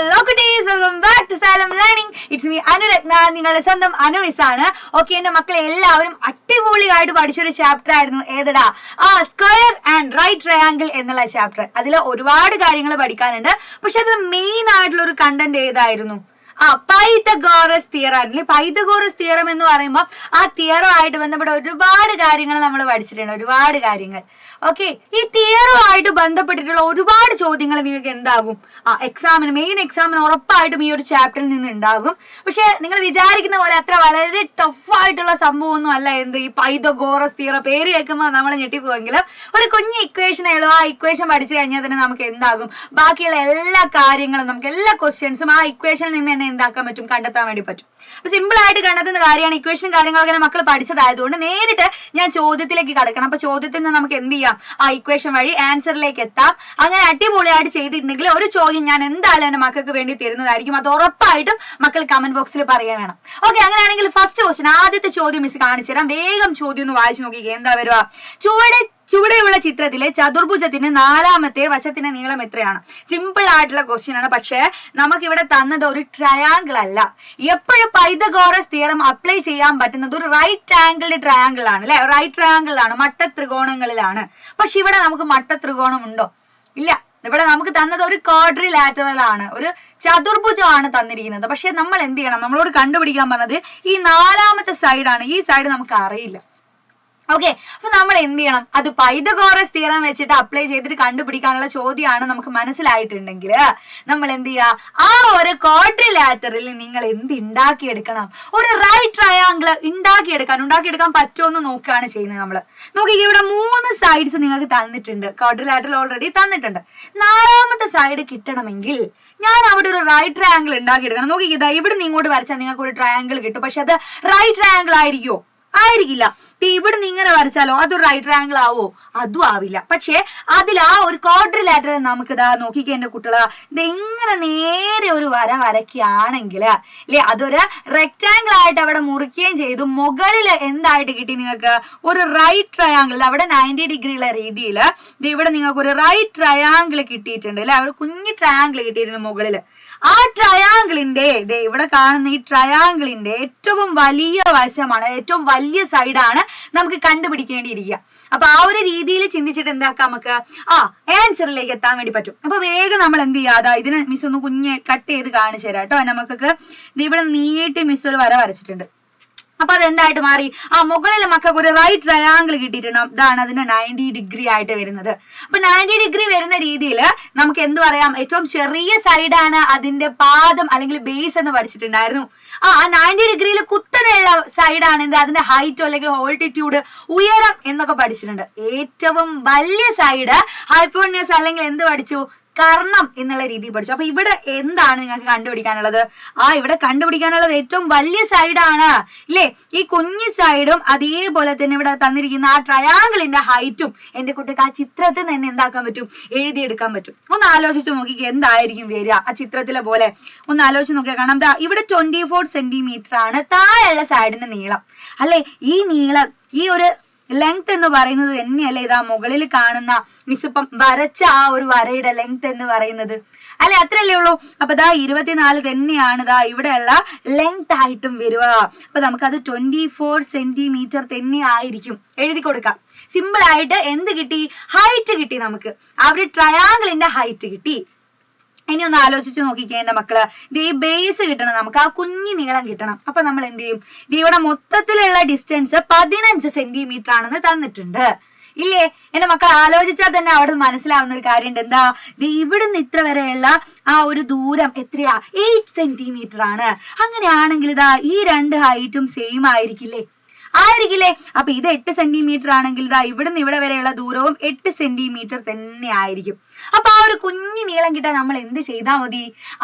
Hello കുട്ടീസ്, welcome back to Salam learning. It's me Anuratna, നിങ്ങളുടെ സ്വന്തം അനുവിസ് ആണ്. ഓക്കെ, എന്റെ മക്കളെ എല്ലാവരും അടിപൊളിയായിട്ട് പഠിച്ചൊരു ചാപ്റ്റർ ആയിരുന്നു. ഏതടാ? സ്ക്വയർ ആൻഡ് റൈറ്റ് ട്രയാങ്കിൾ എന്നുള്ള ചാപ്റ്റർ. അതിൽ ഒരുപാട് കാര്യങ്ങൾ പഠിക്കാനുണ്ട്. പക്ഷെ അതിൽ മെയിൻ ആയിട്ടുള്ള ഒരു കണ്ടന്റ് ഏതായിരുന്നു? പൈതഗോറസ് തിയറം ആണല്ലേ. പൈതഗോറസ് തിയറം എന്ന് പറയുമ്പോൾ ആ തിയറുമായിട്ട് ബന്ധപ്പെട്ട ഒരുപാട് കാര്യങ്ങൾ നമ്മൾ പഠിച്ചിട്ടുണ്ട്, ഒരുപാട് കാര്യങ്ങൾ. ഓക്കെ, ഈ തിയറുമായിട്ട് ബന്ധപ്പെട്ടിട്ടുള്ള ഒരുപാട് ചോദ്യങ്ങൾ നിങ്ങൾക്ക് എന്താകും എക്സാമിന്, മെയിൻ എക്സാമിന് ഉറപ്പായിട്ടും ഈ ഒരു ചാപ്റ്ററിൽ നിന്ന് ഉണ്ടാകും. പക്ഷെ നിങ്ങൾ വിചാരിക്കുന്ന പോലെ അത്ര വളരെ ടഫായിട്ടുള്ള സംഭവമൊന്നും അല്ല. ഈ പൈതഗോറസ് തിയറം പേര് കേൾക്കുമ്പോൾ നമ്മൾ ഞെട്ടിപ്പോയെങ്കിലും ഒരു കുഞ്ഞ് ഇക്വേഷനേ ഉള്ളൂ. ആ ഇക്വേഷൻ പഠിച്ചു കഴിഞ്ഞാൽ തന്നെ നമുക്ക് എന്താകും, ബാക്കിയുള്ള എല്ലാ കാര്യങ്ങളും, നമുക്ക് എല്ലാ ക്വസ്റ്റ്യൻസും ആ ഇക്വേഷനിൽ നിന്ന് തന്നെ എന്താക്കാൻ പറ്റും, കണ്ടെത്താൻ വേണ്ടി പറ്റും. അപ്പൊ സിമ്പിൾ ആയിട്ട് കണ്ടെത്തുന്ന കാര്യമാണ്. ഇക്വേഷനും കാര്യങ്ങളൊക്കെ മക്കൾ പഠിച്ചതായതുകൊണ്ട് നേരിട്ട് ഞാൻ ചോദ്യത്തിലേക്ക് കടക്കണം. അപ്പൊ ചോദ്യത്തിൽ നിന്ന് നമുക്ക് എന്ത് ചെയ്യാം, ആ ഇക്വേഷൻ വഴി ആൻസറിലേക്ക് എത്താം. അങ്ങനെ അടിപൊളിയായിട്ട് ചെയ്തിട്ടുണ്ടെങ്കിൽ ഒരു ചോദ്യം ഞാൻ എന്തായാലും എന്റെ മക്കൾക്ക് വേണ്ടി തരുന്നതായിരിക്കും. അത് ഉറപ്പായിട്ടും മക്കൾ കമന്റ് ബോക്സിൽ പറയാൻ വേണം. ഓക്കെ, അങ്ങനെയാണെങ്കിൽ ഫസ്റ്റ് ക്വസ്റ്റ്യൻ, ആദ്യത്തെ ചോദ്യം മിസ് കാണിച്ചു തരാം. വേഗം ചോദ്യം ഒന്ന് വായിച്ചു നോക്കിക്കേ. എന്താ വരുക? ചുവടെയുള്ള ചിത്രത്തിലെ ചതുർഭുജത്തിന് നാലാമത്തെ വശത്തിന്റെ നീളം എത്രയാണ്? സിമ്പിൾ ആയിട്ടുള്ള ക്വസ്റ്റ്യൻ ആണ്. പക്ഷേ നമുക്കിവിടെ തന്നത് ഒരു ട്രയാങ്കിൾ അല്ല. എപ്പോഴും പൈതഗോറസ് തിയറം അപ്ലൈ ചെയ്യാൻ പറ്റുന്നത് ഒരു റൈറ്റ് ആംഗിൾഡ് ട്രയാങ്കിൾ ആണ് അല്ലെ. റൈറ്റ് ട്രയാങ്കിളിലാണ്, മട്ട ത്രികോണങ്ങളിലാണ്. പക്ഷെ ഇവിടെ നമുക്ക് മട്ട ത്രികോണം ഉണ്ടോ? ഇല്ല. ഇവിടെ നമുക്ക് തന്നത് ഒരു ക്വാഡ്രിലാറ്ററൽ ആണ്, ഒരു ചതുർഭുജമാണ് തന്നിരിക്കുന്നത്. പക്ഷെ നമ്മൾ എന്ത് ചെയ്യണം, നമ്മളോട് കണ്ടുപിടിക്കാൻ പറഞ്ഞത് ഈ നാലാമത്തെ സൈഡാണ്. ഈ സൈഡ് നമുക്ക് അറിയില്ല. ഓക്കെ, അപ്പൊ നമ്മൾ എന്ത് ചെയ്യണം, അത് പൈതഗോറസ് തിയറം വെച്ചിട്ട് അപ്ലൈ ചെയ്തിട്ട് കണ്ടുപിടിക്കാനുള്ള ചോദ്യമാണ് നമുക്ക് മനസ്സിലായിട്ടുണ്ടെങ്കിൽ നമ്മൾ എന്ത് ചെയ്യുക, ആ ഒരു ക്വാഡ്രിലാറ്ററിൽ നിങ്ങൾ എന്ത് ഉണ്ടാക്കിയെടുക്കണം, ഒരു റൈറ്റ് ട്രയാങ്കിൾ ഉണ്ടാക്കിയെടുക്കാൻ പറ്റുമെന്ന് നോക്കുകയാണ് ചെയ്യുന്നത്. നമ്മൾ നോക്കിക്കേ, ഇവിടെ 3 സൈഡ്സ് നിങ്ങൾക്ക് തന്നിട്ടുണ്ട്, ക്വാഡ്രിലാറ്ററൽ ഓൾറെഡി തന്നിട്ടുണ്ട്. നാലാമത്തെ സൈഡ് കിട്ടണമെങ്കിൽ ഞാൻ അവിടെ ഒരു റൈറ്റ് ട്രയാങ്കിൾ ഉണ്ടാക്കിയെടുക്കണം. നോക്കിക്കേ, ഇവിടെ നിന്ന് ഇങ്ങോട്ട് വരച്ചാൽ നിങ്ങൾക്ക് ഒരു ട്രയാങ്കിൾ കിട്ടും. പക്ഷെ അത് റൈറ്റ് ട്രയാങ്കിൾ ആയിരിക്കുമോ? ആയിരിക്കില്ല. ഇവിടെ നിന്ന് ഇങ്ങനെ വരച്ചാലോ അതൊരു റൈറ്റ് ട്രയാങ്കിൾ ആവോ? അതും ആവില്ല. പക്ഷെ അതിൽ ആ ഒരു ക്വാഡ്രിലാറ്ററൽ നമുക്ക് ഇതാ നോക്കിക്കേ എന്റെ കുട്ടികള്, ഇത് ഇങ്ങനെ നേരെ ഒരു വര വരയ്ക്കുകയാണെങ്കിൽ അല്ലെ, അതൊരു റെക്ടാങ്കിൾ ആയിട്ട് അവിടെ മുറിക്കുകയും ചെയ്തു. മുകളിൽ എന്തായിട്ട് കിട്ടി നിങ്ങൾക്ക്? ഒരു റൈറ്റ് ട്രയാങ്കിൾ. അവിടെ 90 ഡിഗ്രിയുള്ള രീതിയിൽ ഇവിടെ നിങ്ങൾക്ക് ഒരു റൈറ്റ് ട്രയാങ്കിൾ കിട്ടിയിട്ടുണ്ട് അല്ലെ. ഒരു കുഞ്ഞു ട്രയാങ്കിൾ കിട്ടിയിരുന്നു മുകളില്. ആ ട്രയാങ്കിളിന്റെ ഇവിടെ കാണുന്ന ഈ ട്രയാങ്കിളിന്റെ ഏറ്റവും വലിയ വശമാണ്, ഏറ്റവും വലിയ സൈഡാണ് നമുക്ക് കണ്ടുപിടിക്കേണ്ടിയിരിക്കുക. അപ്പൊ ആ ഒരു രീതിയിൽ ചിന്തിച്ചിട്ട് എന്താക്കാം, നമുക്ക് ആൻസറിലേക്ക് എത്താൻ വേണ്ടി പറ്റും. അപ്പൊ വേഗം നമ്മൾ എന്ത് ചെയ്യാ, ഇതിന് മിസ് ഒന്ന് കുഞ്ഞ് കട്ട് ചെയ്ത് കാണിച്ചു തരാം കേട്ടോ. നമുക്കൊക്കെ ഇവിടെ നീട്ടി മിസ് ഒരു വര വരച്ചിട്ടുണ്ട്. അപ്പൊ അതെന്തായിട്ട് മാറി, മുകളിൽ മക്കൾക്ക് ഒരു റൈറ്റ് ട്രയാങ്കിൾ കിട്ടിയിട്ടുണ്ട്. ഇതാണ് അതിന്റെ 90 ഡിഗ്രി ആയിട്ട് വരുന്നത്. അപ്പൊ 90 ഡിഗ്രി വരുന്ന രീതിയിൽ നമുക്ക് എന്ത് പറയാം, ഏറ്റവും ചെറിയ സൈഡാണ് അതിന്റെ പാദം അല്ലെങ്കിൽ ബേസ് എന്ന് പഠിച്ചിട്ടുണ്ടായിരുന്നു. 90 ഡിഗ്രിയിൽ കുത്തനെയുള്ള സൈഡാണ് അതിന്റെ ഹൈറ്റോ അല്ലെങ്കിൽ ഓൾട്ടിറ്റ്യൂഡ്, ഉയരം എന്നൊക്കെ പഠിച്ചിട്ടുണ്ട്. ഏറ്റവും വലിയ സൈഡ് ഹൈപ്പോട്ടന്യൂസ് അല്ലെങ്കിൽ എന്ത് പഠിച്ചു, കർണം എന്നുള്ള രീതി പഠിച്ചു. അപ്പൊ ഇവിടെ എന്താണ് നിങ്ങൾക്ക് കണ്ടുപിടിക്കാനുള്ളത്? ഇവിടെ കണ്ടുപിടിക്കാനുള്ളത് ഏറ്റവും വലിയ സൈഡാണ് ഇല്ലേ. ഈ കുഞ്ഞു സൈഡും അതേപോലെ തന്നെ ഇവിടെ തന്നിരിക്കുന്ന ആ ട്രയാങ്കിളിന്റെ ഹൈറ്റും എന്റെ കുട്ടിക്ക് ആ ചിത്രത്തിൽ തന്നെ എന്താക്കാൻ പറ്റും, എഴുതിയെടുക്കാൻ പറ്റും. ഒന്ന് ആലോചിച്ച് നോക്കിക്കേ, എന്തായിരിക്കും വരിക ആ ചിത്രത്തിലെ പോലെ. ഒന്ന് ആലോചിച്ച് നോക്കിയാൽ കാണാം, ഇവിടെ 24 സെന്റിമീറ്റർ ആണ് താഴെയുള്ള സൈഡിന്റെ നീളം അല്ലെ. ഈ നീളം, ഈ ഒരു ലെങ്ത് എന്ന് പറയുന്നത് തന്നെയല്ലേ ഇതാ മുകളിൽ കാണുന്ന മിസ്സിപ്പം വരച്ച ആ ഒരു വരയുടെ ലെങ്ത് എന്ന് പറയുന്നത് അല്ലെ. അത്രയല്ലേ ഉള്ളൂ. അപ്പൊ 24 തന്നെയാണ് ഇവിടെയുള്ള ലെങ്ത് ആയിട്ടും വരിക. അപ്പൊ നമുക്കത് 24 സെന്റിമീറ്റർ തന്നെ ആയിരിക്കും. എഴുതി കൊടുക്കാം. സിമ്പിൾ ആയിട്ട് എന്ത് കിട്ടി, ഹൈറ്റ് കിട്ടി. നമുക്ക് ആ ഒരു ട്രയാങ്കിളിന്റെ ഹൈറ്റ് കിട്ടി. ഇനി ഒന്ന് ആലോചിച്ച് നോക്കിക്കേ എന്റെ മക്കള്, ഈ ബേസ് കിട്ടണം, നമുക്ക് ആ കുഞ്ഞു നീളം കിട്ടണം. അപ്പൊ നമ്മൾ എന്ത് ചെയ്യും, ഇവിടെ മൊത്തത്തിലുള്ള ഡിസ്റ്റൻസ് 15 സെന്റിമീറ്റർ ആണെന്ന് തന്നിട്ടുണ്ട് ഇല്ലേ. എന്റെ മക്കൾ ആലോചിച്ചാൽ തന്നെ അവിടെ മനസ്സിലാവുന്ന ഒരു കാര്യമുണ്ട്. എന്താ, ഇവിടുന്ന് ഇത്ര വരെയുള്ള ആ ഒരു ദൂരം എത്രയാ, 8 സെന്റിമീറ്റർ ആണ്. അങ്ങനെയാണെങ്കിൽ ഈ 2 ഹൈറ്റും സെയിം ആയിരിക്കില്ലേ? അപ്പൊ ഇത് 8 സെന്റിമീറ്റർ ആണെങ്കിൽ ഇവിടുന്ന് ഇവിടെ വരെയുള്ള ദൂരവും 8 സെന്റിമീറ്റർ തന്നെ ആയിരിക്കും. അപ്പൊ ആ ഒരു കുഞ്ഞു നീളം കിട്ടാൻ നമ്മൾ എന്ത് ചെയ്താൽ മതി,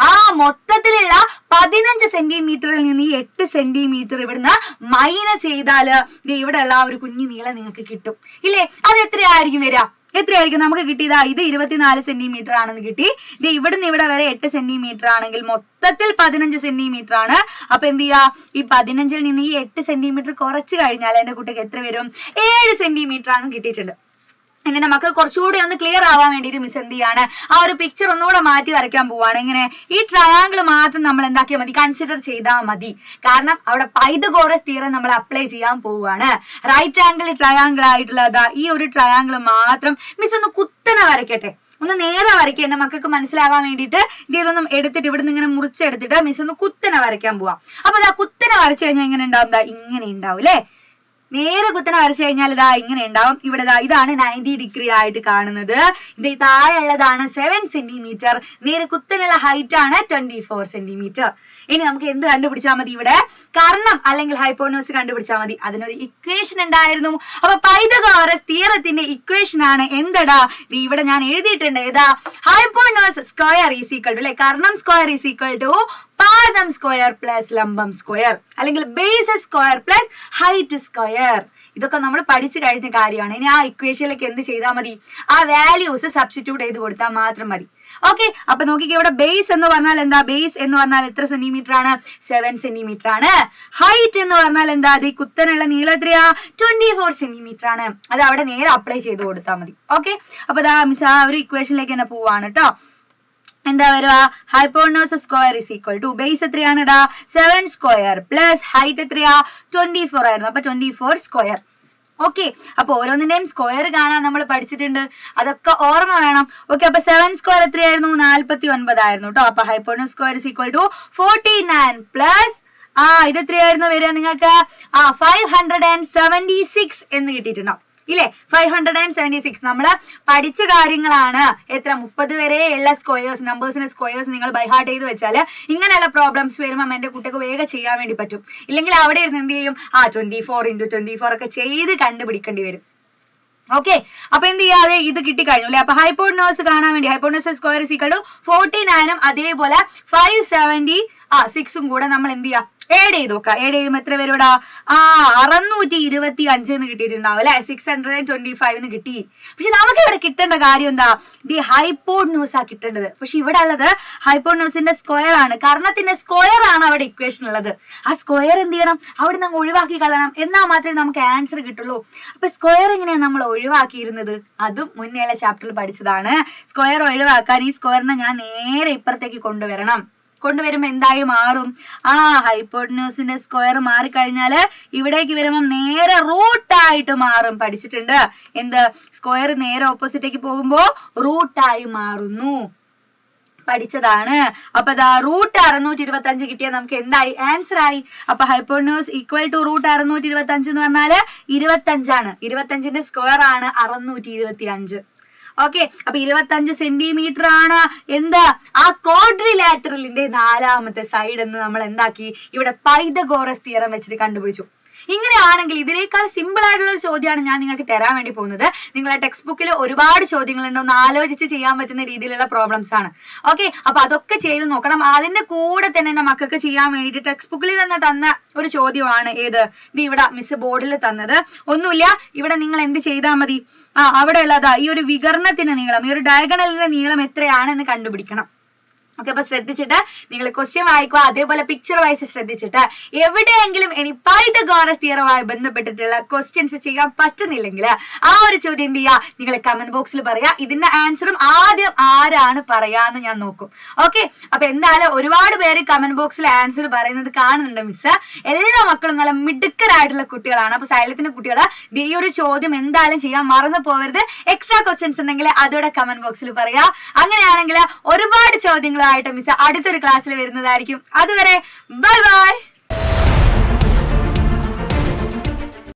മൊത്തത്തിലുള്ള 15 സെന്റിമീറ്ററിൽ നിന്ന് ഈ 8 സെന്റിമീറ്റർ ഇവിടുന്ന് മൈനസ് ചെയ്താല് ഇവിടെയുള്ള ആ ഒരു കുഞ്ഞു നീളം നിങ്ങൾക്ക് കിട്ടും ഇല്ലേ. അത് എത്രയായിരിക്കും വരിക? എത്രയായിരിക്കും നമുക്ക് കിട്ടിയതാ? ഇത് 24 സെന്റിമീറ്റർ ആണെന്ന് കിട്ടി. ഇത് ഇവിടുന്ന് ഇവിടെ വരെ 8 സെന്റിമീറ്റർ ആണെങ്കിൽ മൊത്തത്തിൽ 15 സെന്റിമീറ്റർ ആണ്. അപ്പൊ എന്ത് ചെയ്യാ, ഈ 15ൽ നിന്ന് ഈ 8 സെന്റിമീറ്റർ കുറച്ച് കഴിഞ്ഞാൽ എന്റെ കുട്ടിക്ക് എത്ര വരും? 7 സെന്റിമീറ്റർ ആണെന്ന് കിട്ടിയിട്ടുണ്ട്. എന്റെ മക്കൾ കുറച്ചുകൂടി ഒന്ന് ക്ലിയർ ആവാൻ വേണ്ടിയിട്ട് മിസ് എന്ത് ചെയ്യാണ് ആ ഒരു പിക്ചർ ഒന്നുകൂടെ മാറ്റി വരയ്ക്കാൻ പോവാണ്. എങ്ങനെ ഈ ട്രയാങ്കിൾ മാത്രം നമ്മൾ എന്താക്കിയാൽ മതി, കൺസിഡർ ചെയ്താൽ മതി. കാരണം അവിടെ പൈതഗോറസ് തിയറം നമ്മൾ അപ്ലൈ ചെയ്യാൻ പോവാണ്. റൈറ്റ് ആംഗിൾ ട്രയാങ്കിൾ ആയിട്ടുള്ള ഈ ഒരു ട്രയാങ്കിൾ മാത്രം മിസ് ഒന്ന് കുത്തനെ വരയ്ക്കട്ടെ, ഒന്ന് നേരെ വരയ്ക്കുക. എന്റെ മക്കൾക്ക് മനസ്സിലാവാൻ വേണ്ടിയിട്ട് ഇതൊന്നും എടുത്തിട്ട് ഇവിടുന്ന് ഇങ്ങനെ മുറിച്ചെടുത്തിട്ട് മിസ് ഒന്ന് കുത്തനെ വരയ്ക്കാൻ പോവാം. അപ്പൊ അതാ കുത്തനെ വരച്ചു കഴിഞ്ഞാൽ എങ്ങനെ ഉണ്ടാവും, ഇങ്ങനെ ഉണ്ടാവും അല്ലെ. നേരെ കുത്തനെ വരച്ചു കഴിഞ്ഞാൽ ഇതാ ഇങ്ങനെ ഉണ്ടാവും. ഇവിടെ ഇതാണ് 90 ഡിഗ്രി ആയിട്ട് കാണുന്നത്. ഇത് താഴെയുള്ളതാണ് 7 സെന്റിമീറ്റർ. നേരെ കുത്തനുള്ള ഹൈറ്റ് ആണ് 24 സെന്റിമീറ്റർ. ഇനി നമുക്ക് എന്ത് കണ്ടുപിടിച്ചാൽ മതി, ഇവിടെ കർണം അല്ലെങ്കിൽ ഹൈപ്പോട്ടനസ് കണ്ടുപിടിച്ചാൽ മതി. അതിനൊരു ഇക്വേഷൻ ഉണ്ടായിരുന്നു. അപ്പൊ പൈതഗോറസ് തിയറത്തിന്റെ ഇക്വേഷൻ ആണ് എന്തടാ, ഇവിടെ ഞാൻ എഴുതിയിട്ടുണ്ട്. ഏതാ, hypotenuse square is equal to അല്ലെ, കർണം സ്ക്വയർ ഈസ് ഈക്വൽ ടു പാദം സ്ക്വയർ പ്ലസ് ലംബം സ്ക്വയർ, അല്ലെങ്കിൽ base square plus height square. ഇതൊക്കെ നമ്മൾ പഠിച്ചു കഴിഞ്ഞ കാര്യമാണ്. ഇനി ആ ഇക്വേഷനിലേക്ക് എന്ത് ചെയ്താൽ മതി, ആ വാല്യൂസ് സബ്സ്റ്റിറ്റ്യൂട്ട് ചെയ്ത് കൊടുത്താൽ മാത്രം മതി. ഓക്കെ, അപ്പൊ നോക്കിക്കേ, ഇവിടെ ബേസ് എന്ന് പറഞ്ഞാൽ എന്താ, ബേസ് എന്ന് പറഞ്ഞാൽ എത്ര സെന്റിമീറ്റർ ആണ്, 7 സെന്റിമീറ്റർ ആണ്. ഹൈറ്റ് എന്ന് പറഞ്ഞാൽ എന്താ, അത് കുത്തനുള്ള നീളം എത്രയാ, 24 സെന്റിമീറ്റർ ആണ്. അത് അവിടെ നേരെ അപ്ലൈ ചെയ്ത് കൊടുത്താൽ മതി. ഓക്കെ, അപ്പൊ മിസ് ആ ഒരു ഇക്വേഷനിലേക്ക് തന്നെ പോവാണ് കേട്ടോ. എന്താ വരുക, hypotenuse square is equal to base എത്രയാണ് 7 സ്ക്വയർ പ്ലസ് ഹൈറ്റ് എത്രയാ 24 ആയിരുന്നു. അപ്പൊ 24 സ്ക്വയർ. ഓക്കെ, അപ്പൊ ഓരോന്നിന്റെയും സ്ക്വയർ കാണാൻ നമ്മൾ പഠിച്ചിട്ടുണ്ട്, അതൊക്കെ ഓർമ്മ വേണം. ഓക്കെ, അപ്പൊ 7 സ്ക്വയർ എത്രയായിരുന്നു, 49 ആയിരുന്നു കേട്ടോ. അപ്പൊ hypotenuse square is equal to 49 plus ഇത് എത്രയായിരുന്നു വരിക നിങ്ങൾക്ക്, 576 എന്ന് കിട്ടിയിട്ടുണ്ടാവും ഇല്ലേ. 576 നമ്മള് പഠിച്ച കാര്യങ്ങളാണ്. എത്ര 30 വരെ ഉള്ള സ്ക്വയേഴ്സ്, നമ്പേഴ്സിന്റെ സ്ക്വയേഴ്സ് നിങ്ങൾ ബൈ ഹാർട്ട് ചെയ്ത് വെച്ചാല് ഇങ്ങനെയുള്ള പ്രോബ്ലംസ് വരുമ്പോൾ എന്റെ കുട്ടിക്ക് വേഗം ചെയ്യാൻ വേണ്ടി പറ്റും. ഇല്ലെങ്കിൽ അവിടെ ഇരുന്ന് എന്ത് ചെയ്യും, 24 × 24 ഒക്കെ ചെയ്ത് കണ്ടുപിടിക്കേണ്ടി വരും. ഓക്കെ, അപ്പൊ എന്ത് ചെയ്യാതെ ഇത് കിട്ടിക്കഴിഞ്ഞു അല്ലെ. അപ്പൊ ഹൈപ്പോട്ടനസ് കാണാൻ വേണ്ടി hypotenuse square is equal to 49 അതേപോലെ 576 കൂടെ നമ്മൾ എന്ത് ചെയ്യാം, ആഡ് ചെയ്ത് നോക്കാം. ആഡ് ചെയ്യുമ്പോൾ എത്ര വരും, 625 എന്ന് കിട്ടിയിട്ടുണ്ടാവും അല്ലെ. 625 എന്ന് കിട്ടി. പക്ഷെ നമുക്ക് ഇവിടെ കിട്ടേണ്ട കാര്യം എന്താ, ഹൈപ്പോട്ടനൂസ് ആ കിട്ടേണ്ടത്. പക്ഷെ ഇവിടെ ഉള്ളത് ഹൈപ്പോട്ടനൂസിന്റെ സ്ക്വയർ ആണ്, കർണത്തിന്റെ സ്ക്വയർ ആണ് അവിടെ ഇക്വേഷൻ ഉള്ളത്. ആ സ്ക്വയർ എന്ത് ചെയ്യണം, അവിടെ നമ്മൾ ഒഴിവാക്കി കളയണം, എന്നാൽ മാത്രമേ നമുക്ക് ആൻസർ കിട്ടുള്ളൂ. അപ്പൊ സ്ക്വയർ എങ്ങനെയാണ് നമ്മൾ ഒഴിവാക്കിയിരുന്നത്, അതും മുന്നേയുള്ള ചാപ്റ്ററിൽ പഠിച്ചതാണ്. സ്ക്വയർ ഒഴിവാക്കാൻ ഈ സ്ക്വയറിനെ ഞാൻ നേരെ ഇപ്പുറത്തേക്ക് കൊണ്ടുവരുമ്പോ എന്തായി മാറും, ഹൈപ്പോട്ടനൂസിന്റെ സ്ക്വയർ മാറിക്കഴിഞ്ഞാല് ഇവിടേക്ക് വരുമ്പോ നേരെ റൂട്ടായിട്ട് മാറും. പഠിച്ചിട്ടുണ്ട് എന്ത്, സ്ക്വയർ നേരെ ഓപ്പോസിറ്റേക്ക് പോകുമ്പോ റൂട്ടായി മാറുന്നു, പഠിച്ചതാണ്. അപ്പൊ റൂട്ട് 625 കിട്ടിയാൽ നമുക്ക് എന്തായി, ആൻസർ ആയി. അപ്പൊ ഹൈപ്പോട്ടനൂസ് ഈക്വൽ ടു റൂട്ട് 625 എന്ന് പറഞ്ഞാല് 25 ആണ്. 25ന്റെ സ്ക്വയർ ആണ് 625. ഓക്കെ, അപ്പൊ 25 സെന്റിമീറ്റർ ആണ് എന്താ, ആ ക്വാഡ്രിലാറ്ററലിന്റെ 4ാമത്തെ സൈഡ് എന്ന് നമ്മൾ എന്താക്കി, ഇവിടെ പൈതഗോറസ് തിയറം വെച്ചിട്ട് കണ്ടുപിടിച്ചു. ഇങ്ങനെയാണെങ്കിൽ ഇതിനേക്കാൾ സിമ്പിൾ ആയിട്ടുള്ള ഒരു ചോദ്യമാണ് ഞാൻ നിങ്ങൾക്ക് തരാൻ വേണ്ടി പോകുന്നത്. നിങ്ങളെ ടെക്സ്റ്റ് ബുക്കിൽ ഒരുപാട് ചോദ്യങ്ങളുണ്ട്, ഒന്ന് ആലോചിച്ച് ചെയ്യാൻ പറ്റുന്ന രീതിയിലുള്ള പ്രോബ്ലംസ് ആണ്. ഓക്കെ, അപ്പൊ അതൊക്കെ ചെയ്ത് നോക്കണം. അതിന്റെ കൂടെ തന്നെ എന്റെ മക്കൾക്ക് ചെയ്യാൻ വേണ്ടിയിട്ട് ടെക്സ്റ്റ് ബുക്കിൽ തന്നെ തന്ന ഒരു ചോദ്യമാണ് ഏത്, ഇത് ഇവിടെ മിസ് ബോർഡിൽ തന്നത്. ഒന്നുമില്ല, ഇവിടെ നിങ്ങൾ എന്ത് ചെയ്താൽ മതി, അവിടെ ഉള്ളതാ ഈ ഒരു വികർണത്തിന്റെ നീളം, ഈ ഒരു ഡയഗണലിന്റെ നീളം എത്രയാണെന്ന് കണ്ടുപിടിക്കണം. ഓക്കെ, അപ്പൊ ശ്രദ്ധിച്ചിട്ട് നിങ്ങൾ ക്വസ്റ്റ്യൻ വായിക്കുക, അതേപോലെ പിക്ചർ വൈസ് ശ്രദ്ധിച്ചിട്ട് എവിടെയെങ്കിലും ഇനി പൈതഗോറസ് തിയറവുമായി ബന്ധപ്പെട്ടിട്ടുള്ള ക്വസ്റ്റ്യൻസ് ചെയ്യാൻ പറ്റുന്നില്ലെങ്കിൽ ആ ഒരു ചോദ്യം എന്ത് ചെയ്യുക, നിങ്ങൾ കമന്റ് ബോക്സിൽ പറയാ. ഇതിന്റെ ആൻസറും ആദ്യം ആരാണ് പറയാന്ന് ഞാൻ നോക്കും. ഓക്കെ, അപ്പൊ എന്തായാലും ഒരുപാട് പേര് കമന്റ് ബോക്സിൽ ആൻസർ പറയുന്നത് കാണുന്നുണ്ട് മിസ്. എല്ലാ മക്കളും നല്ല മിടുക്കരായിട്ടുള്ള കുട്ടികളാണ്. അപ്പൊ സൈലത്തിന്റെ കുട്ടികൾ ഈ ഒരു ചോദ്യം എന്തായാലും ചെയ്യാൻ മറന്നു പോകരുത്. എക്സ്ട്രാ ക്വസ്റ്റ്യൻസ് ഉണ്ടെങ്കിൽ അതോടെ കമന്റ് ബോക്സിൽ പറയാ. അങ്ങനെയാണെങ്കിൽ ഒരുപാട് ചോദ്യങ്ങളായിട്ട് മിസ് അടുത്തൊരു ക്ലാസ്സിൽ വരുന്നതായിരിക്കും. അതുവരെ ബൈ ബൈ.